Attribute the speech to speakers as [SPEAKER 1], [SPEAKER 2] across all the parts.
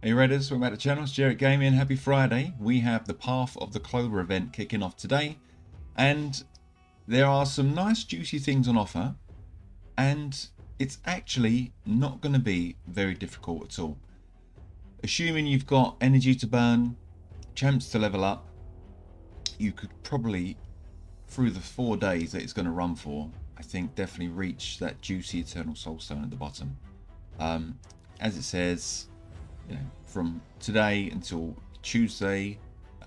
[SPEAKER 1] Hey Redders, welcome back to the channel. It's Jarrett Gaming. Happy Friday. We have the Path of the Clover event kicking off today, and there are some nice juicy things on offer, and it's actually not going to be very difficult at all. Assuming you've got energy to burn, champs to level up, you could probably, through the 4 days that it's going to run for, I think definitely reach that juicy Eternal Soulstone at the bottom. As it says, you know, from today until Tuesday,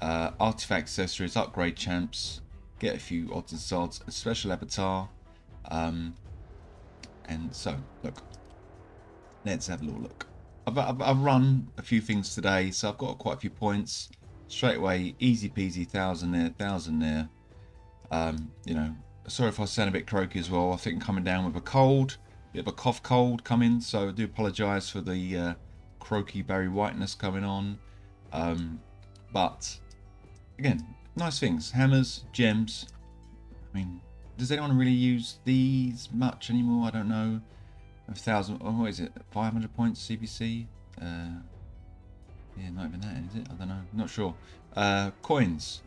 [SPEAKER 1] artifact accessories, upgrade champs, get a few odds and sods, a special avatar, and so look, let's have a little look. I've run a few things today, so I've got quite a few points straight away. Easy peasy, 1,000 there, 1,000 there. You know, sorry if I sound a bit croaky as well. I think I'm coming down with a cold, bit of a cough cold coming, so I do apologise for the croaky Barry Whiteness coming on. But again, nice things. Hammers, gems. I mean, does anyone really use these much anymore? I don't know. 1,000, oh, what is it? 500 points CBC? Yeah, not even that, is it? I don't know. Not sure. Coins.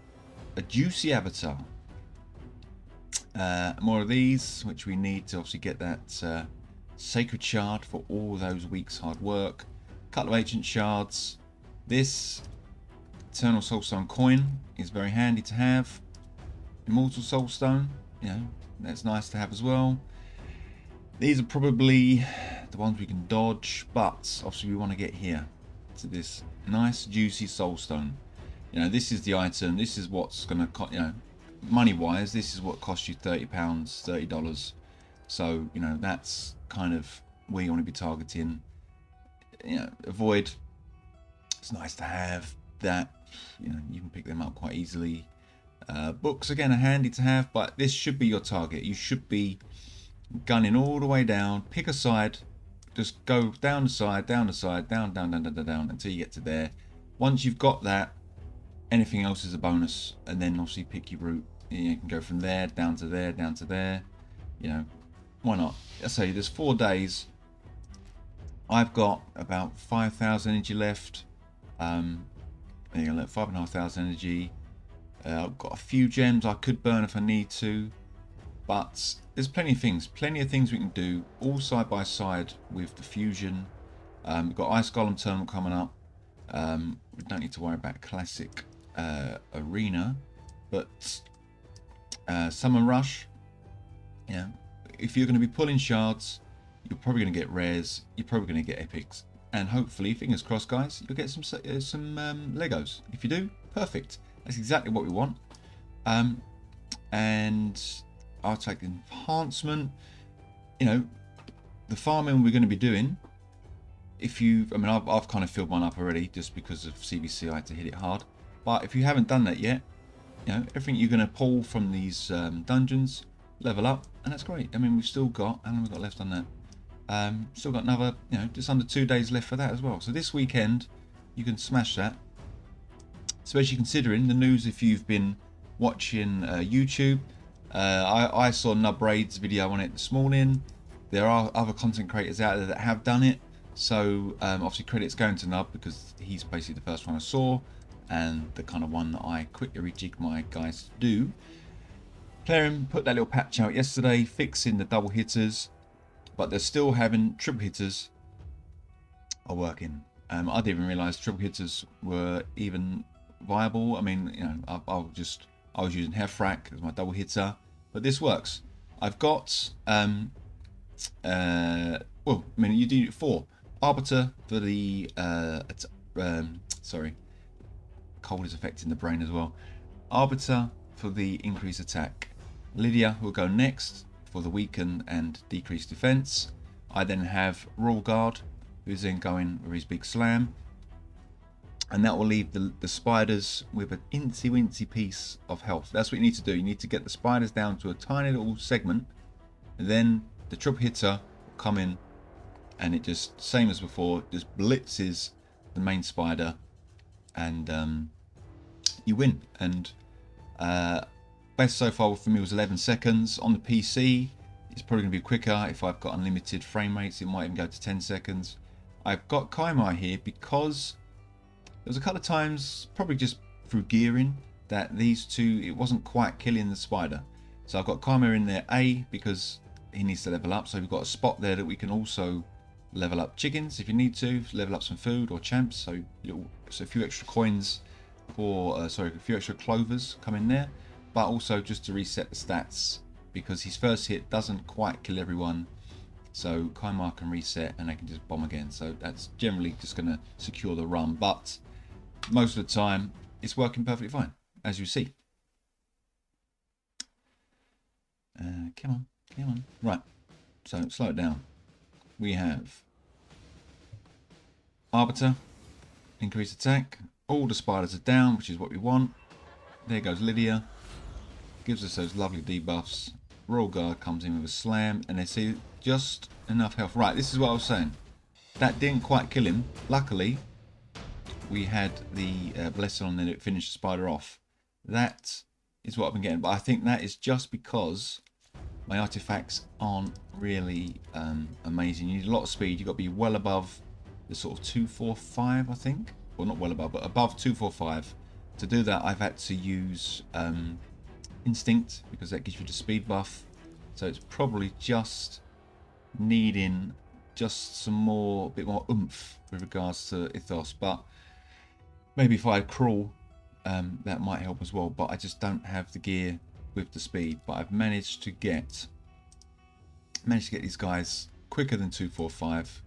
[SPEAKER 1] A juicy avatar. More of these, which we need to obviously get that sacred shard for all those weeks' hard work. Couple of ancient shards. This Eternal Soulstone coin is very handy to have. Immortal Soulstone, you know, that's nice to have as well. These are probably the ones we can dodge, but obviously we want to get here to this nice juicy Soulstone. You know, this is the item. This is what's going to cost, you know, money-wise. This is what costs you £30, $30. So you know that's kind of where you want to be targeting. You know, avoid. It's nice to have that. You know, you can pick them up quite easily. Books again are handy to have, but this should be your target. You should be gunning all the way down. Pick a side. Just go down the side, down the side, down, down, down, down, down, down until you get to there. Once you've got that, anything else is a bonus, and then obviously pick your route. You can go from there down to there, down to there. You know, why not? I say there's 4 days. I've got about 5,000 energy left. There you go, 5,500 energy. I've got a few gems I could burn if I need to, but there's plenty of things we can do, all side by side with the fusion. We've got Ice Golem Tournament coming up. We don't need to worry about Classic Arena, but Summer Rush. Yeah, if you're going to be pulling shards, you're probably going to get rares, you're probably going to get epics, and hopefully, fingers crossed guys, you'll get some Legos. If you do, perfect. That's exactly what we want. And I'll take enhancement. You know, the farming we're going to be doing, if you, I mean, I've kind of filled mine up already just because of CBC. I had to hit it hard, but if you haven't done that yet, you know, everything you're going to pull from these dungeons, level up, and that's great. I mean, we've still got, how long have we got left on that? Still got another, you know, just under 2 days left for that as well. So this weekend, you can smash that. Especially considering the news, if you've been watching YouTube. I saw Nub Raid's video on it this morning. There are other content creators out there that have done it. So obviously credit's going to Nub because he's basically the first one I saw, and the kind of one that I quickly rejig my guys to do. Plarium put that little patch out yesterday, fixing the double hitters, but they're still having triple hitters are working. I didn't even realise triple hitters were even viable. I mean, you know, I was using Hefrak as my double hitter, but this works. I've got well, I mean, you do 4 Arbiter for the sorry, cold is affecting the brain as well. Arbiter for the increased attack. Lydia will go next for the weaken and decreased defense. I then have Royal Guard, who's then going with his big slam, and that will leave the spiders with an incy wincy piece of health. That's what you need to do. You need to get the spiders down to a tiny little segment, and then the triple hitter will come in, and it just, same as before, just blitzes the main spider, and you win. And best so far for me was 11 seconds. On the PC, it's probably going to be quicker. If I've got unlimited frame rates, it might even go to 10 seconds. I've got Kaimai here because was a couple of times, probably just through gearing, that these two, it wasn't quite killing the spider. So I've got Chimera in there, A, because he needs to level up. So we've got a spot there that we can also level up chickens if you need to, level up some food or champs. So a few extra coins for, sorry, a few extra clovers come in there. But also just to reset the stats, because his first hit doesn't quite kill everyone. So Chimera can reset and they can just bomb again. So that's generally just going to secure the run. But most of the time, it's working perfectly fine, as you see. Come on, come on. Right, so slow it down. We have Arbiter, increase attack. All the spiders are down, which is what we want. There goes Lydia. Gives us those lovely debuffs. Royal Guard comes in with a slam, and they see just enough health. Right, this is what I was saying. That didn't quite kill him. Luckily, we had the blessing on there that finished the spider off. That is what I've been getting. But I think that is just because my artifacts aren't really amazing. You need a lot of speed. You've got to be well above the sort of 245, I think. Well, not well above, but above 245. To do that, I've had to use Instinct, because that gives you the speed buff. So it's probably just needing just some more, bit more oomph with regards to Ethos. But maybe if I had Crawl, that might help as well. But I just don't have the gear with the speed. But I've managed to get these guys quicker than 245.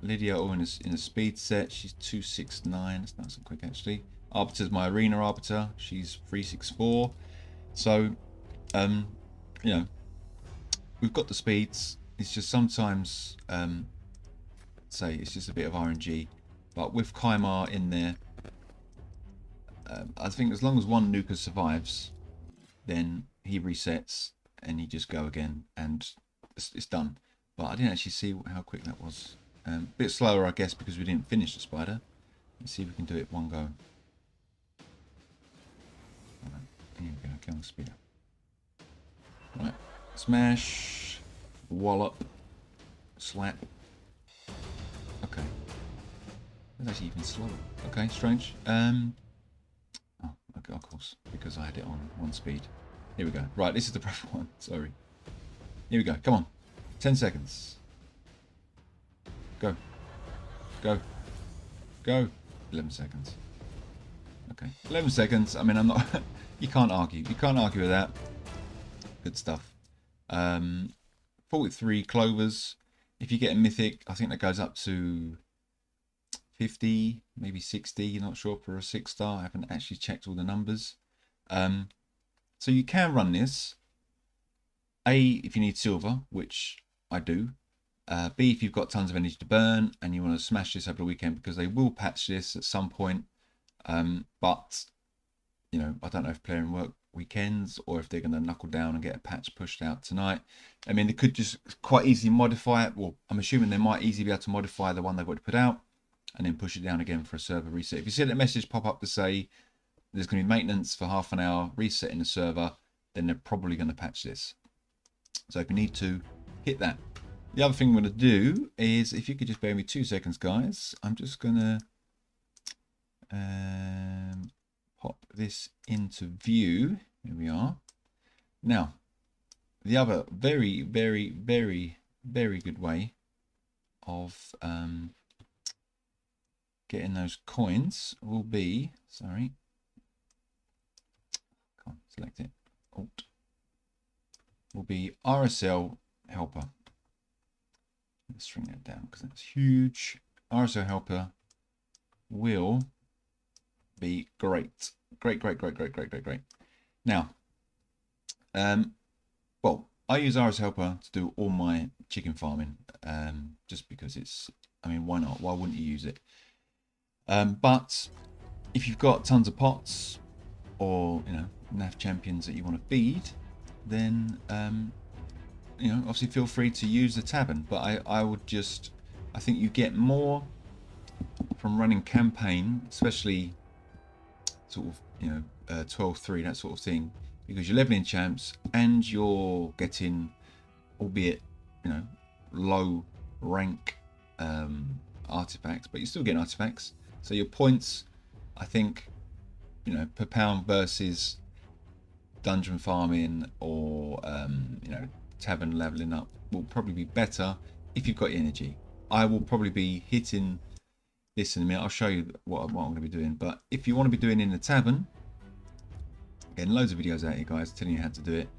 [SPEAKER 1] Lydia all in a speed set. She's 269. That's nice and quick actually. Arbiter's my arena arbiter. She's 364. So, you know, we've got the speeds. It's just sometimes, say, it's just a bit of RNG. But with Chimera in there, I think as long as one nuker survives, then he resets and you just go again and it's done. But I didn't actually see how quick that was. A bit slower, I guess, because we didn't finish the spider. Let's see if we can do it one go. Right, here we go, kill the speeder. Right, smash, wallop, slap. Okay. That's actually even slower. Okay, strange. Oh, okay, of course, because I had it on one speed. Here we go. Right, this is the proper one. Sorry. Here we go. Come on. 10 seconds. Go. Go. Go. 11 seconds. Okay. 11 seconds. I mean, I'm not... You can't argue. You can't argue with that. Good stuff. 43 clovers. If you get a mythic, I think that goes up to 50, maybe 60. You're not sure for a 6-star. I haven't actually checked all the numbers. So you can run this. A, if you need silver, which I do. B, if you've got tons of energy to burn and you want to smash this over the weekend, because they will patch this at some point. But, you know, I don't know if playing work weekends or if they're going to knuckle down and get a patch pushed out tonight. I mean, they could just quite easily modify it. Well, I'm assuming they might easily be able to modify the one they've got to put out and then push it down again for a server reset. If you see that message pop up to say there's going to be maintenance for half an hour, resetting the server, then they're probably going to patch this. So if you need to, hit that. The other thing I'm going to do is, if you could just bear me 2 seconds, guys, I'm just going to pop this into view. Here we are. Now, the other very, very, very, very good way of getting those coins will be, sorry, can't select it, Alt, will be RSL Helper. Let's string that down because that's huge. RSL Helper will be great. Great. Now, well, I use RSL Helper to do all my chicken farming, just because it's, I mean, why not? Why wouldn't you use it? But if you've got tons of pots or, you know, NAF champions that you want to feed, then you know, obviously feel free to use the tavern, but I would just, I think you get more from running campaign, especially sort of, you know, 12-3, that sort of thing, because you're leveling champs and you're getting, albeit, you know, low rank artifacts, but you're still getting artifacts. So your points, I think, you know, per pound versus dungeon farming or you know, tavern leveling up will probably be better if you've got energy. I will probably be hitting this in a minute. I'll show you what I'm going to be doing. But if you want to be doing in the tavern, again, loads of videos out here, guys, telling you how to do it.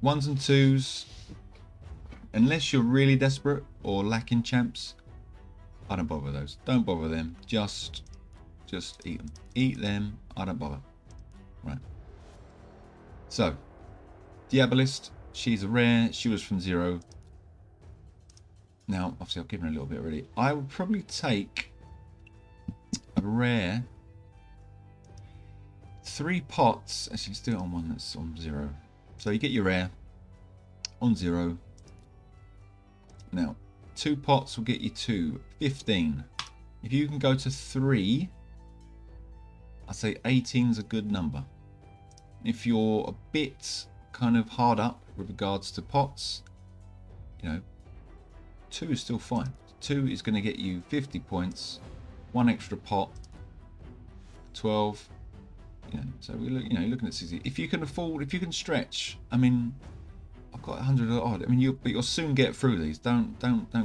[SPEAKER 1] Ones and twos, unless you're really desperate or lacking champs, I don't bother those. Don't bother them. Just eat them. Eat them. I don't bother. Right. So, Diabolist, she's a rare. She was from 0. Now, obviously, I've given her a little bit already. I would probably take a rare. 3 pots. Actually, let's do it on one that's on 0. So you get your rare on 0. Now, 2 pots will get you to 15. If you can go to 3, I'd say 18 is a good number. If you're a bit kind of hard up with regards to pots, you know, 2 is still fine. 2 is going to get you 50 points, 1 extra pot, 12. You know, so we look, you know, looking at 60. If you can afford, if you can stretch, I mean, I've got 100 odd. I mean, you'll soon get through these. Don't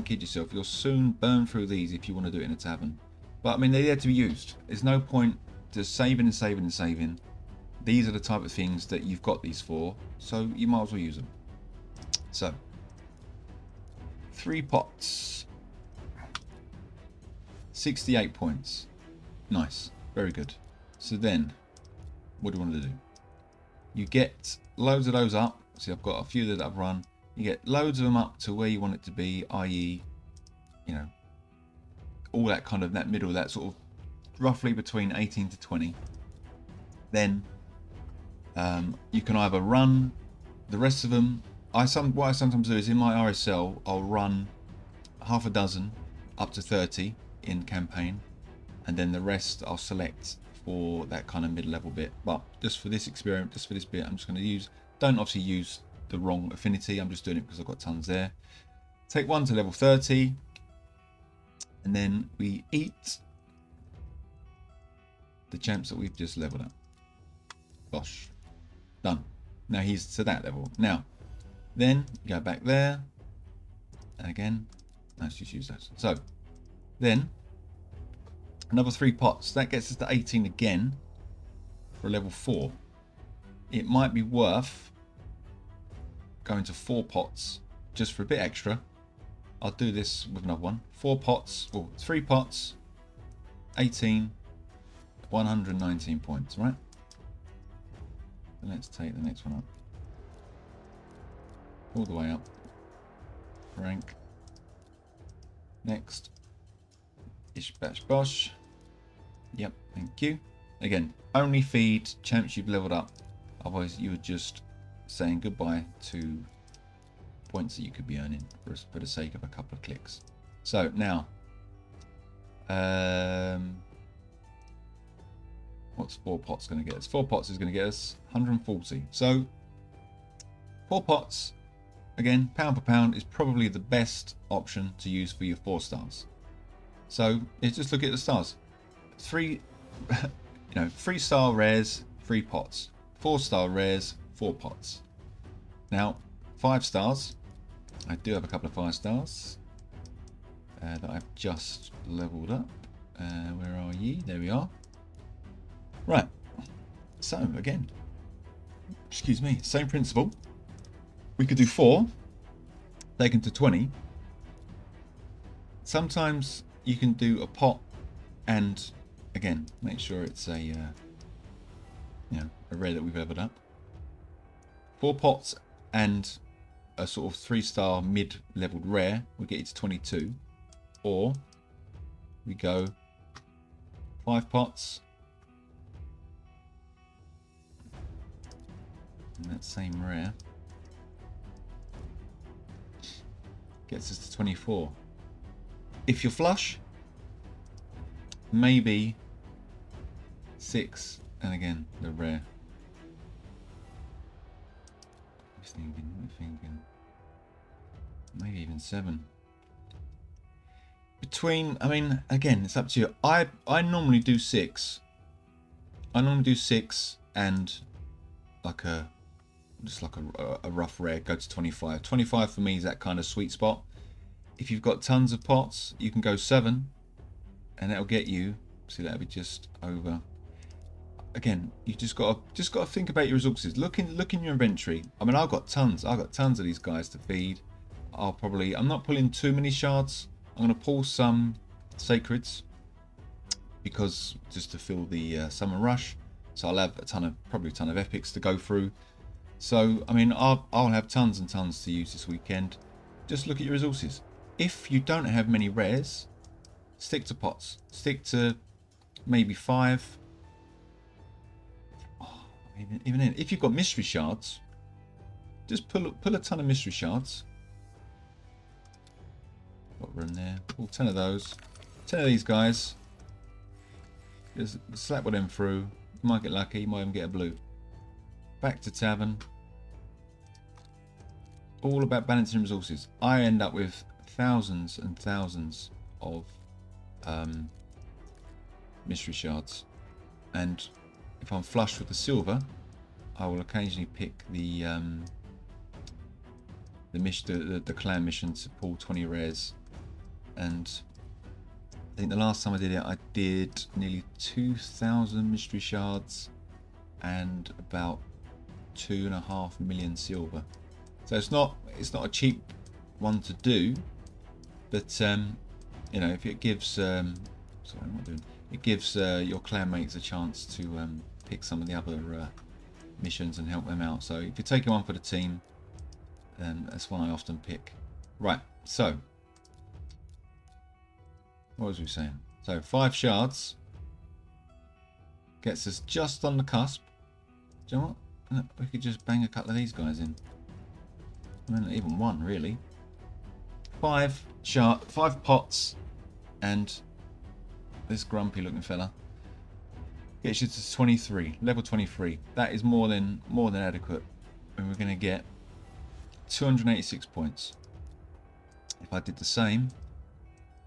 [SPEAKER 1] kid yourself. You'll soon burn through these if you want to do it in a tavern. But I mean, they're there to be used. There's no point just saving and saving and saving. These are the type of things that you've got these for, so you might as well use them. So, 3 pots, 68 points. Nice, very good. So then, what do you want to do? You get loads of those up. See, I've got a few that I've run. You get loads of them up to where you want it to be, i.e., you know, all that kind of, that middle, that sort of roughly between 18 to 20. Then you can either run the rest of them. What I sometimes do is in my RSL, I'll run half a dozen up to 30 in campaign, and then the rest I'll select for that kind of mid-level bit. But just for this experiment, just for this bit, I'm just going to use, don't obviously use the wrong affinity, I'm just doing it because I've got tons there. Take 1 to level 30, and then we eat the champs that we've just leveled up. Bosh. Done. Now he's to that level. Now, then you go back there, and again, let's just use those. So, then another 3 pots. That gets us to 18 again for level 4. It might be worth going to 4 pots just for a bit extra. I'll do this with another one. 4 pots, or 3 pots, 18, 119 points, right? And let's take the next one up. All the way up. Rank. Next. Ish bash bosh. Yep, thank you. Again, only feed champs you've leveled up. Otherwise, you would just saying goodbye to points that you could be earning for the sake of a couple of clicks. So now, what's 4 pots going to get us? 4 pots is going to get us 140. So 4 pots, again, pound per pound, is probably the best option to use for your 4 stars. So let's just look at the stars. 3 star rares, 3 pots. 4 star rares, 4 pots. Now, 5 stars. I do have a couple of 5 stars that I've just leveled up. Where are ye? There we are. Right. So, again, excuse me, same principle. We could do 4, taken to 20. Sometimes you can do a pot and, again, make sure it's a rare that we've leveled up. 4 pots and a sort of 3-star mid-leveled rare will get you to 22. Or we go 5 pots and that same rare gets us to 24. If you're flush, maybe 6, and again the rare. Thinking, maybe even 7. Between, I mean, again, it's up to you. I normally do 6. I normally do 6 and like a just like a rough rare go to 25. 25 for me is that kind of sweet spot. If you've got tons of pots, you can go 7, and that'll get you. See, that'll be just over. Again, you just got to think about your resources. Look in your inventory. I mean, I've got tons. I've got tons of these guys to feed. I'm not pulling too many shards. I'm going to pull some sacreds because just to fill the summer rush. So I'll have probably a ton of epics to go through. So I mean, I'll have tons and tons to use this weekend. Just look at your resources. If you don't have many rares, stick to pots. Stick to maybe 5. Oh, even then, if you've got mystery shards, just pull a ton of mystery shards. Got room there. Pull 10 of those. 10 of these guys. Just slap one of them through. You might get lucky. You might even get a blue. Back to tavern. All about balancing resources. I end up with thousands and thousands of mystery shards, and if I'm flush with the silver, I will occasionally pick the clan mission to pull 20 rares. And I think the last time I did it, I did nearly 2,000 mystery shards and about 2.5 million silver. So it's not a cheap one to do, but you know, if it gives sorry, I'm not doing. It gives your clanmates a chance to pick some of the other missions and help them out. So if you're taking one for the team, then that's one I often pick. Right, so what was we saying? So 5 shards gets us just on the cusp. Do you know what? We could just bang a couple of these guys in. I mean, not even one really. 5 pots, and this grumpy looking fella gets you to 23, level 23. That is more than adequate, and we're going to get 286 points. If I did the same,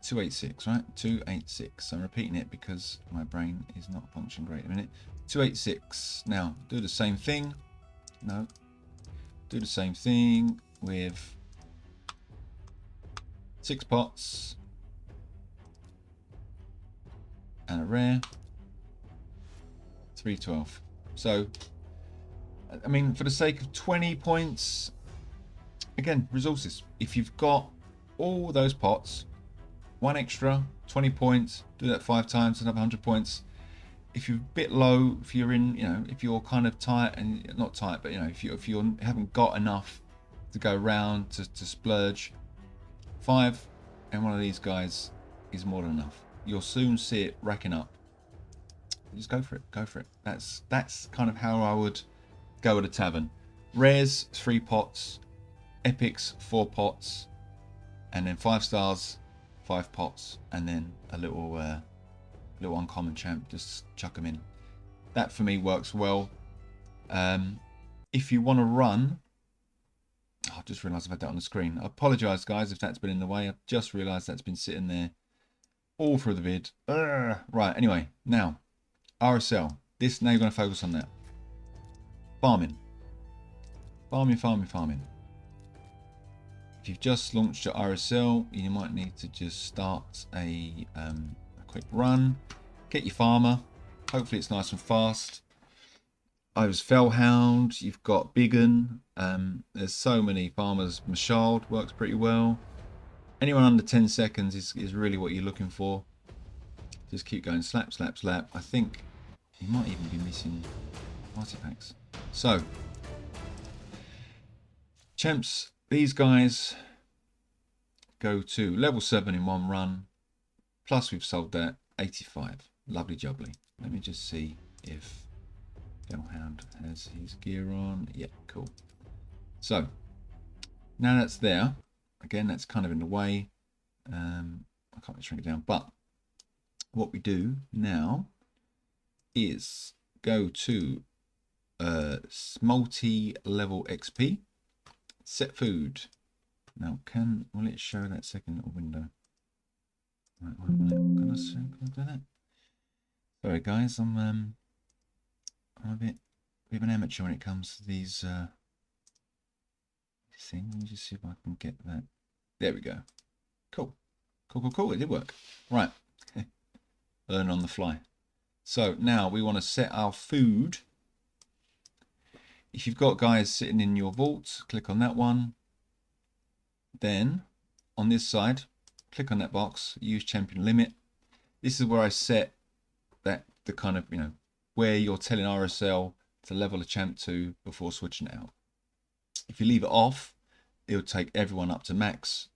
[SPEAKER 1] 286, right? 286. I'm repeating it because my brain is not functioning great at the minute. 286. Now do the same thing. No, do the same thing with 6 pots and a rare. 312. So I mean, for the sake of 20 points, again, resources. If you've got all those pots, 1 extra, 20 points, do that 5 times, another 100 points. If you're a bit low, if you're in, you know, if you're kind of tight, and not tight, but you know, if you haven't got enough to go around to splurge, 5 and one of these guys is more than enough. You'll soon see it racking up. Just go for it. Go for it. That's kind of how I would go at a tavern. Rares 3 pots, epics 4 pots, and then 5 stars 5 pots, and then a little uncommon champ. Just chuck them in. That for me works well. If you want to run, I just realised I've had that on the screen. I apologise, guys, if that's been in the way. I've just realised that's been sitting there all through the vid. Right. Anyway, now RSL. Now you're going to focus on that. Farming. Farming. If you've just launched your RSL, you might need to just start a quick run. Get your farmer. Hopefully it's nice and fast. I was Fellhound. You've got Biggin. There's so many farmers. Mashald works pretty well. Anyone under 10 seconds is really what you're looking for. Just keep going. Slap, slap, slap. I think you might even be missing artifacts. So, champs, these guys go to level 7 in 1 run. Plus we've sold that 85. Lovely jubbly. Let me just see if Fellhound has his gear on. Yeah, cool. So, now that's there. Again, that's kind of in the way. I can't really shrink it down. But what we do now is go to multi-level XP. Set food. Now, will it show that second little window? Right. Can I do that? Sorry, guys. I'm a bit of an amateur when it comes to these things. Let me just see if I can get that. There we go. Cool. Cool. It did work. Right. Learn on the fly. So now we want to set our food. If you've got guys sitting in your vault, click on that one. Then on this side, click on that box, use champion limit. This is where I set that the kind of, where you're telling RSL to level a champ to before switching it out. If you leave it off, it'll take everyone up to max.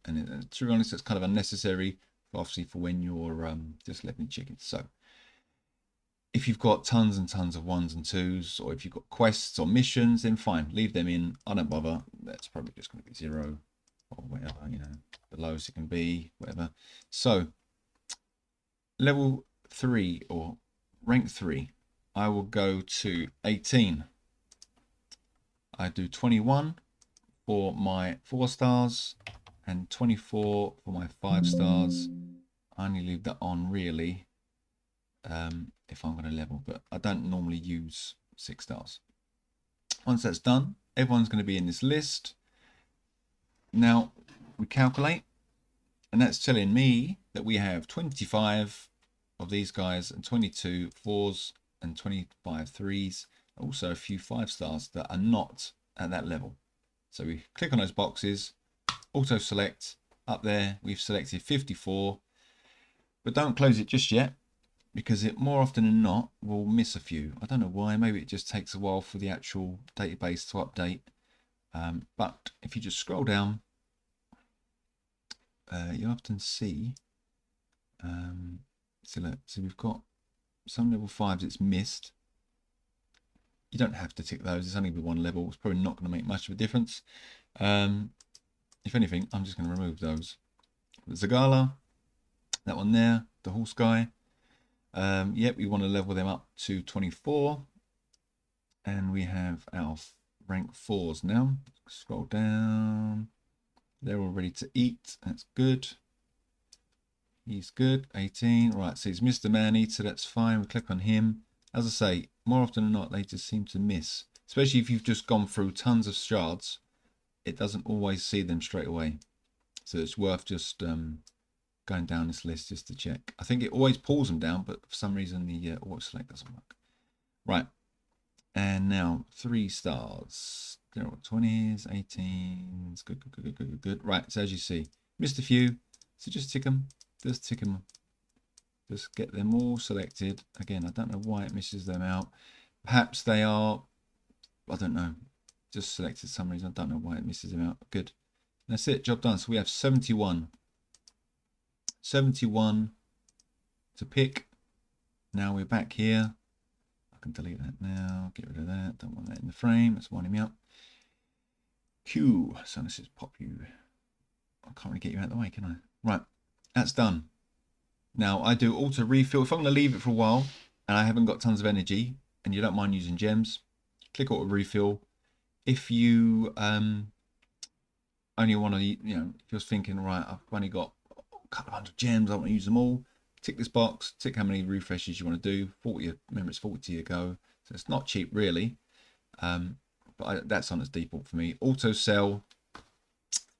[SPEAKER 1] And to be honest, it's kind of unnecessary, obviously, for when you're just leveling chickens. So if you've got tons and tons of 1s and 2s, or if you've got quests or missions, then fine, leave them in. I don't bother. That's probably just going to be 0 or whatever, the lowest it can be, whatever. So level 3 or rank 3, I will go to 18. I do 21 for my 4 stars and 24 for my 5 stars. I only leave that on really if I'm going to level, but I don't normally use 6 stars. Once that's done, everyone's going to be in this list. Now we calculate, and that's telling me that we have 25 of these guys and 22 4s and 25 3s, also a few 5 stars that are not at that level. So we click on those boxes, auto select. Up there we've selected 54, but don't close it just yet, because it more often than not will miss a few. I don't know why. Maybe it just takes a while for the actual database to update. But if you just scroll down, you often see, so we've got some level 5s it's missed. You don't have to tick those. It's only with 1 level. It's probably not going to make much of a difference. If anything, I'm just going to remove those. Zagala, that one there, the horse guy. Yep, we want to level them up to 24. And we have our rank 4s now. Scroll down. They're all ready to eat. That's good. He's good. 18. Right, so he's Mr. Man-Eater. That's fine. We click on him. As I say, more often than not, they just seem to miss. Especially if you've just gone through tons of shards. It doesn't always see them straight away. So it's worth just going down this list just to check. I think it always pulls them down, but for some reason the auto select doesn't work. Right. And now 3 stars. 0, 20s, 18s. Good. Right, so as you see, missed a few. So just tick them. Just tick them. Just get them all selected. Again, I don't know why it misses them out. Perhaps they are, I don't know, just selected for some reason. I don't know why it misses them out. Good. That's it. Job done. So we have 71. 71 to pick. Now we're back here. I can delete that now. Get rid of that. Don't want that in the frame. That's winding me up. Q. So let's just pop you. I can't really get you out of the way, can I? Right. That's done. Now I do auto refill. If I'm going to leave it for a while and I haven't got tons of energy and you don't mind using gems, click auto refill. If you only want to, if you're thinking, right, I've only got a couple of 100 gems, I want to use them all, tick this box, tick how many refreshes you want to do. 40, remember it's 40 a go, so it's not cheap really, but that's on its default for me. Auto sell,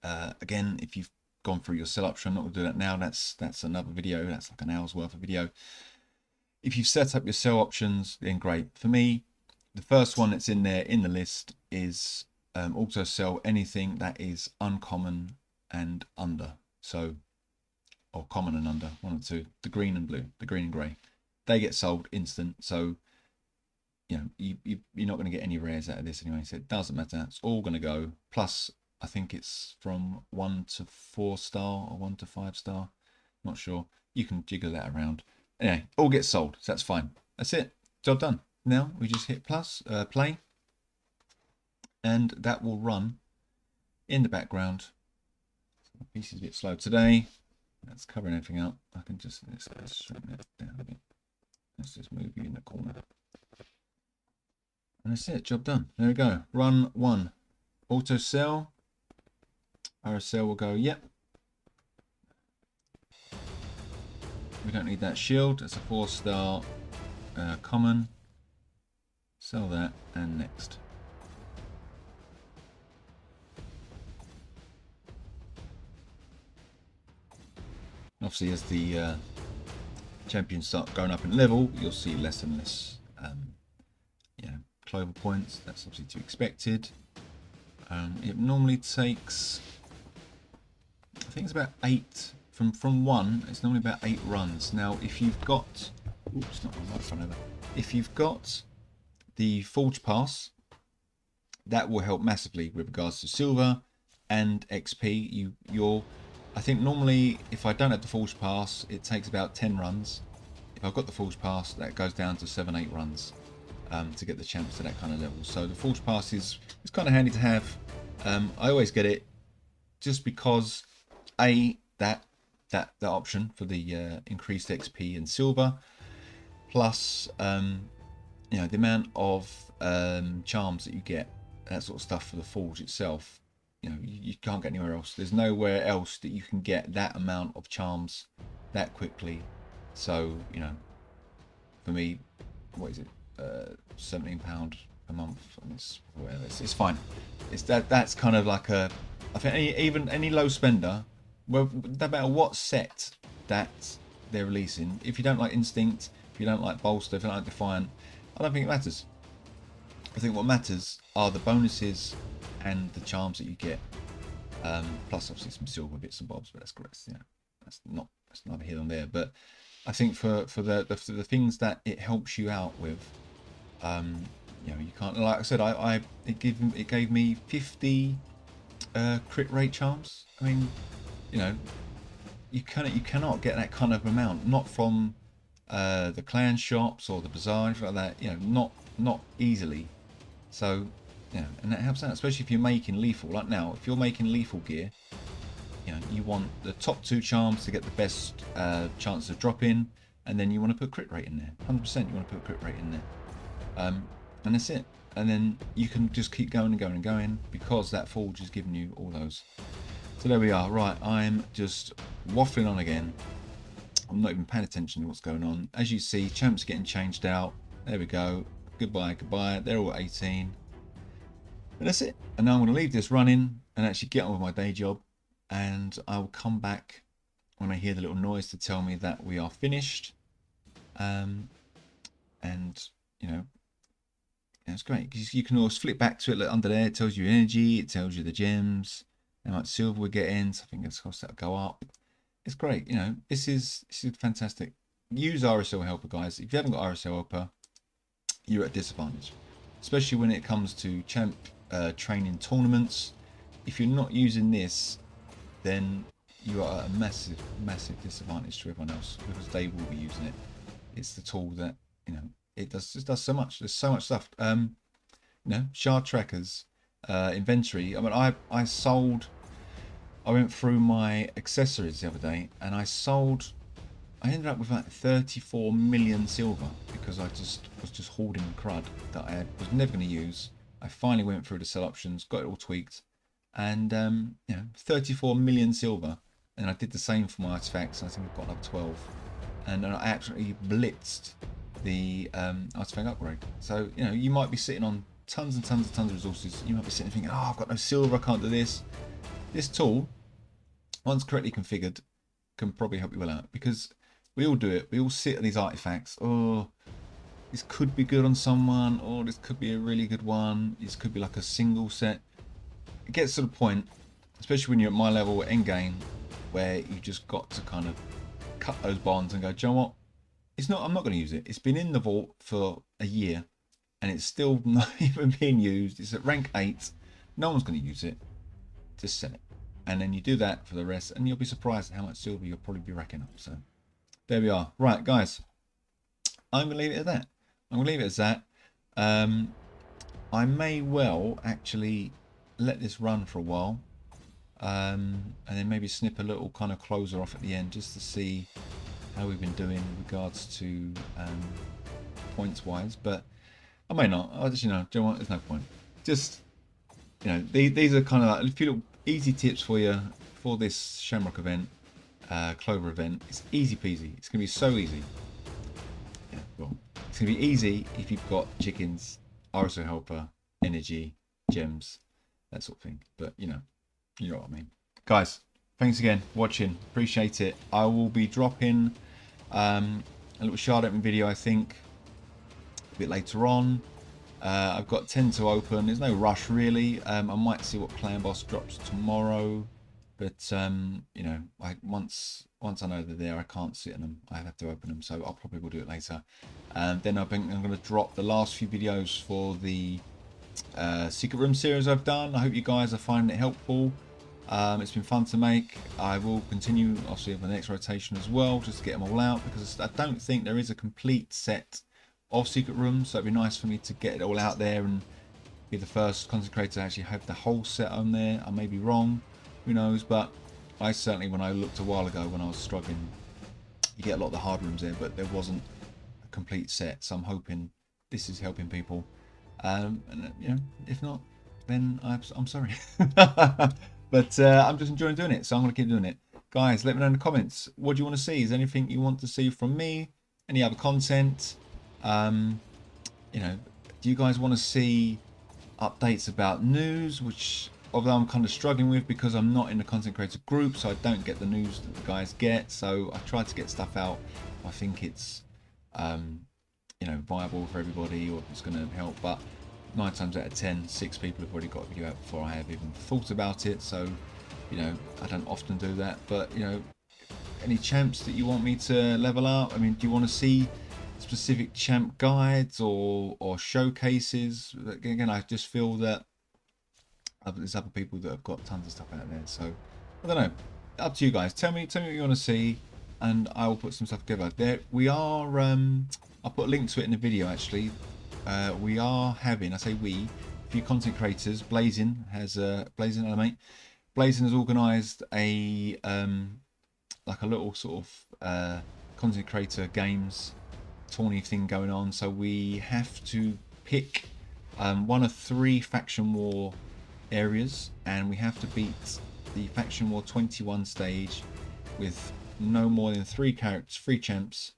[SPEAKER 1] again, if you've gone through your sell option, I'm not going to do that now. That's another video. That's like an hour's worth of video. If you've set up your sell options, then great. For me, the first one that's in there in the list is auto sell anything that is uncommon and under. So, or common and under, 1 or 2. The green and blue, the green and grey, they get sold instant. So, you're not going to get any rares out of this anyway. So it doesn't matter. It's all going to go. Plus, I think it's from 1 to 4 star or 1 to 5 star. Not sure. You can jiggle that around. Anyway, all gets sold. So that's fine. That's it. Job done. Now we just hit play. And that will run in the background. So the piece is a bit slow today. That's covering everything up. I can just, let's straighten it down a bit. Let's just move you in the corner. And that's it. Job done. There we go. Run 1. Auto sell. RSL will go, yep. We don't need that shield. It's a 4-star common. Sell that, and next. Obviously, as the champions start going up in level, you'll see less and less, Clover points. That's obviously to be expected. It normally takes, I think it's about 8 from 1. It's normally about 8 runs. Now, if you've got, oops, not my microphone over. If you've got the Forge Pass, that will help massively with regards to silver and XP. I think normally if I don't have the Forge Pass, it takes about 10 runs. If I've got the Forge Pass, that goes down to 7-8 runs to get the champs to that kind of level. So the Forge Pass is kind of handy to have. I always get it just because that option for the increased XP and silver, plus the amount of charms that you get, that sort of stuff for the Forge itself. You can't get anywhere else. There's nowhere else that you can get that amount of charms that quickly. So, for me, what is it? £17 a month. It's fine. That's kind of like I think any low spender, well, no matter what set that they're releasing, if you don't like Instinct, if you don't like Bolster, if you don't like Defiant, I don't think it matters. I think what matters are the bonuses and the charms that you get, plus obviously some silver bits and bobs, but that's great. That's neither here nor there. But I think for the things that it helps you out with, you can't, like I said, it gave me 50 crit rate charms. I mean, you cannot get that kind of amount, not from the clan shops or the bazaar, anything like that. Not easily. So, and that helps out, especially if you're making lethal. Like now, if you're making lethal gear, you want the top 2 charms to get the best chance of dropping, and then you want to put crit rate in there. 100% you want to put crit rate in there. And that's it. And then you can just keep going and going and going, because that Forge is giving you all those. So there we are. Right, I'm just waffling on again. I'm not even paying attention to what's going on. As you see, champs getting changed out. There we go. Goodbye, goodbye. They're all 18. And that's it. And now I'm going to leave this running and actually get on with my day job. And I will come back when I hear the little noise to tell me that we are finished. And, it's great. Because you can always flip back to it. Look, under there, it tells you energy. It tells you the gems. How much silver we're getting. So I think it's cost that'll go up. It's great. This is fantastic. Use RSL Helper, guys. If you haven't got RSL Helper, you're at a disadvantage, especially when it comes to champ training tournaments. If you're not using this, then you are at a massive disadvantage to everyone else, because they will be using it. It's the tool that it just does so much. There's so much stuff. Shard trackers, inventory. I mean, I went through my accessories the other day, and I ended up with like 34 million silver, because I was just hoarding crud that I was never going to use. I finally went through the sell options, got it all tweaked, and 34 million silver. And I did the same for my artifacts. I think I've got up 12, and I actually blitzed the artifact upgrade. So you might be sitting on tons and tons of resources. You might be sitting thinking, oh, I've got no silver, I can't do this. This tool, once correctly configured, can probably help you well out, because we all do it. We all sit on these artifacts. Oh, this could be good on someone, or this could be a really good one. This could be like a single set. It gets to the point, especially when you're at my level at endgame, where you just got to kind of cut those bonds and go, do you know what? I'm not going to use it. It's been in the vault for a year, and it's still not even being used. It's at rank 8. No one's going to use it. Just sell it. And then you do that for the rest, and you'll be surprised at how much silver you'll probably be racking up. So there we are. Right, guys. I'm going to leave it at that. I'm going to leave it as that. I may well actually let this run for a while, and then maybe snip a little kind of closer off at the end, just to see how we've been doing in regards to points wise. But I may not. I just, do you know what? There's no point. Just, these are kind of like a few little easy tips for you for this Shamrock event. Clover event. It's easy peasy. It's gonna be so easy. Yeah, well, it's gonna be easy if you've got chickens, RSO helper, energy, gems, that sort of thing. But you know what I mean. Guys, thanks again for watching. Appreciate it. I will be dropping a little shard opening video, I think, a bit later on. I've got 10 to open. There's no rush really. I might see what Clan Boss drops tomorrow, but you know, once I know they're there, I can't sit in them. I have to open them, so I'll probably will do it later. And then I think I'm going to drop the last few videos for the Secret Room series I've done. I hope you guys are finding it helpful. It's been fun to make. I will continue obviously with the next rotation as well, just to get them all out, because I don't think there is a complete set of secret rooms, so it'd be nice for me to get it all out there and be the first consecrator to actually have the whole set on there. I may be wrong, who knows, but I certainly, when I looked a while ago when I was struggling, you get a lot of the hard rooms there, but there wasn't a complete set, so I'm hoping this is helping people. And you know, if not, then I'm sorry. But I'm just enjoying doing it, so I'm going to keep doing it. Guys, let me know in the comments, what do you want to see? Is there anything you want to see from me? Any other content? You know, do you guys want to see updates about news, which although I'm kind of struggling with because I'm not in the content creator group, so I don't get the news that the guys get. So I try to get stuff out. I think it's you know, viable for everybody, or if it's going to help, but 9 times out of 10, 6 people have already got a video out before I have even thought about it. So you know, I don't often do that, but you know, any champs that you want me to level up? I mean, do you want to see specific champ guides or showcases? Again, I just feel that there's other people that have got tons of stuff out there, so I don't know, up to you guys. Tell me what you want to see, and I will put some stuff together. There we are. I'll put a link to it in the video actually. We are having, I say we, a few content creators. Blazing has Blazing, mate. Blazing has organised a like a little sort of content creator games tourney thing going on, so we have to pick one of 3 faction war areas, and we have to beat the faction war 21 stage with no more than 3 characters, 3 champs,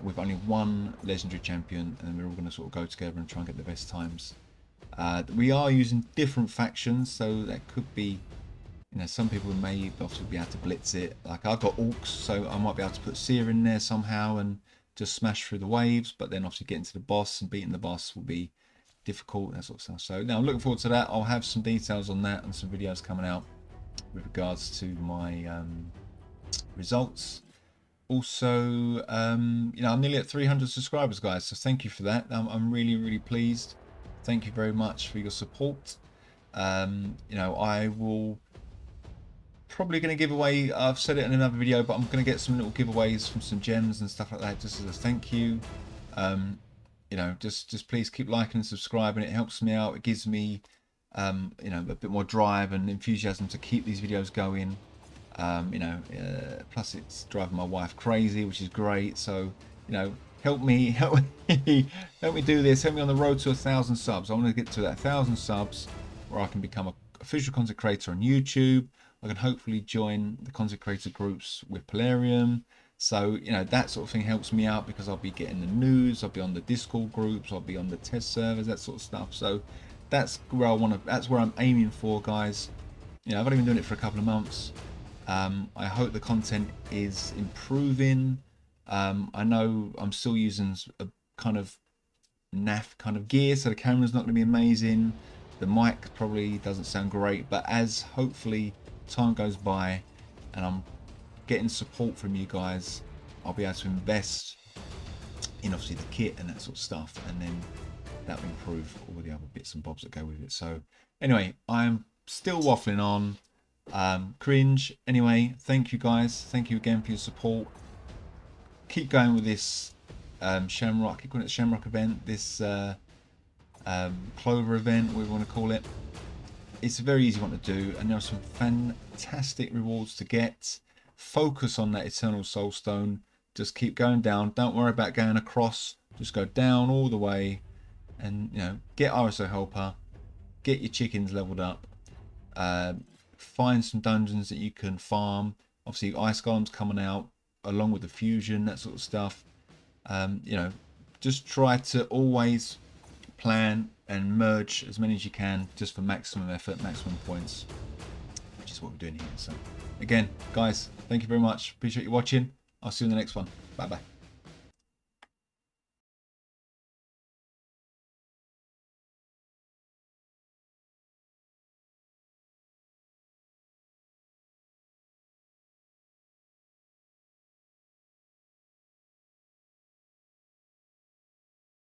[SPEAKER 1] with only 1 legendary champion, and we're all going to sort of go together and try and get the best times. We are using different factions, so that could be, you know, some people may obviously be able to blitz it. Like I've got orcs, so I might be able to put Seer in there somehow and just smash through the waves, but then obviously getting to the boss and beating the boss will be difficult, that sort of stuff. So now I'm looking forward to that. I'll have some details on that and some videos coming out with regards to my results. Also, you know, I'm nearly at 300 subscribers, guys, so thank you for that. I'm really pleased. Thank you very much for your support. You know, I will probably going to give away, I've said it in another video, but I'm going to get some little giveaways from some gems and stuff like that, just as a thank you. You know, just please keep liking and subscribing. It helps me out. It gives me you know, a bit more drive and enthusiasm to keep these videos going. You know, plus it's driving my wife crazy, which is great. So you know, help me help me do this. Help me on the road to 1,000 subs. I want to get to that 1,000 subs where I can become an official content creator on YouTube. I can hopefully join the content creator groups with Polarium. So, you know, that sort of thing helps me out because I'll be getting the news, I'll be on the Discord groups, I'll be on the test servers, that sort of stuff. So that's where I want to, that's where I'm aiming for, guys. You know, I've only been doing it for a couple of months. I hope the content is improving. I know I'm still using a kind of naff kind of gear, so the camera's not going to be amazing. The mic probably doesn't sound great, but as hopefully time goes by and I'm getting support from you guys, I'll be able to invest in obviously the kit and that sort of stuff, and then that will improve all the other bits and bobs that go with it. So anyway, I'm still waffling on. Cringe. Anyway, thank you guys. Thank you again for your support. Keep going with this Shamrock. Keep calling it Shamrock event. This Clover event, whatever you want to call it. It's a very easy one to do, and there are some fantastic rewards to get. Focus on that Eternal Soul Stone. Just keep going down. Don't worry about going across. Just go down all the way, and you know, get RSO Helper, get your chickens leveled up, find some dungeons that you can farm. Obviously, Ice Golem's coming out along with the fusion, that sort of stuff. You know, just try to always plan and merge as many as you can, just for maximum effort, maximum points, which is what we're doing here. So, again, guys, thank you very much. Appreciate you watching. I'll see you in the next one. Bye bye.